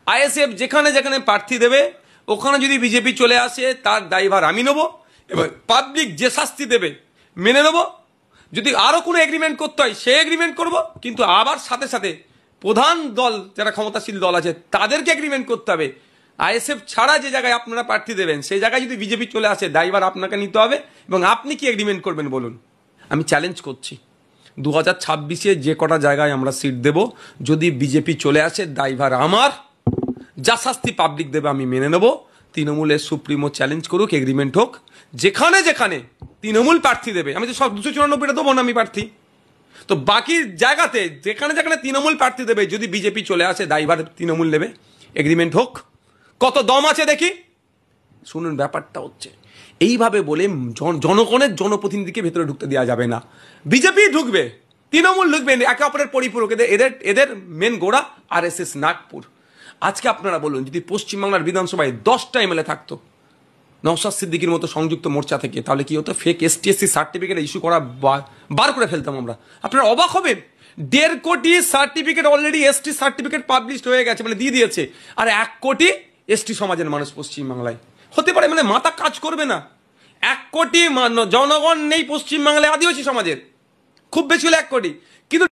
ISF যেখানে যেখানে প্রার্থী দেবে ওখানে যদি বিজেপি চলে আসে তার দায়ভার আমি নেব, এবং পাবলিক যে শাস্তি দেবে মেনে নেব। যদি আরও কোনো এগ্রিমেন্ট করতে হয় সে এগ্রিমেন্ট করব, কিন্তু আবার সাথে সাথে প্রধান দল যারা ক্ষমতাশীল দল আছে তাদেরকে এগ্রিমেন্ট করতে হবে। আইএসএফ ছাড়া যে জায়গায় আপনারা প্রার্থী দেবেন সেই জায়গায় যদি বিজেপি চলে আসে দায়ভার আপনাকে নিতে হবে, এবং আপনি কি এগ্রিমেন্ট করবেন বলুন। আমি চ্যালেঞ্জ করছি 2026-এ যে কটা জায়গায় আমরা সিট দেব, যদি বিজেপি চলে আসে দায়ভার আমার, যা শাস্তি পাবলিক দেবে আমি মেনে নেব। তৃণমূলের সুপ্রিমো চ্যালেঞ্জ করুক, এগ্রিমেন্ট হোক। যেখানে যেখানে তৃণমূল প্রার্থী দেবে, আমি তো সব 294টা দেবো না আমি প্রার্থী, তো বাকি জায়গাতে যেখানে যেখানে তৃণমূল প্রার্থী দেবে যদি বিজেপি চলে আসে দায়ভার তৃণমূল নেবে, এগ্রিমেন্ট হোক। কত দম আছে দেখি। শুনুন, ব্যাপারটা হচ্ছে এইভাবে বলে জনগণের জনপ্রতিনিধিকে ভেতরে ঢুকতে দেওয়া যাবে না। বিজেপি ঢুকবে, তৃণমূল ঢুকবে, একে অপরের পরিপূরক। এদের মেন গোড়া আরএসএস নাগপুর। আজকে আপনারা বলুন, যদি পশ্চিমবাংলার বিধানসভায় 10টা এমএলএ থাকতো নওশাদ সিদ্দিকীর মতো সংযুক্ত মোর্চা থেকে, তাহলে কি হতো? ফেক এসটি/এসসি সার্টিফিকেট ইস্যু করা বার করে ফেলতাম আমরা। আপনারা অবাক হবেন, 1.5 কোটি certificate already ST certificate publish হয়ে গেছে, মানে দিয়ে দিয়েছে, আর 1 কোটি এসটি সমাজের মানুষ পশ্চিমবাংলায়। হতে পারে মানে মাথা কাজ করবে না? 1 কোটি জনগণ নেই পশ্চিমবাংলায় আদিবাসী সমাজের, খুব বেশি হলে 1 কোটি, কিন্তু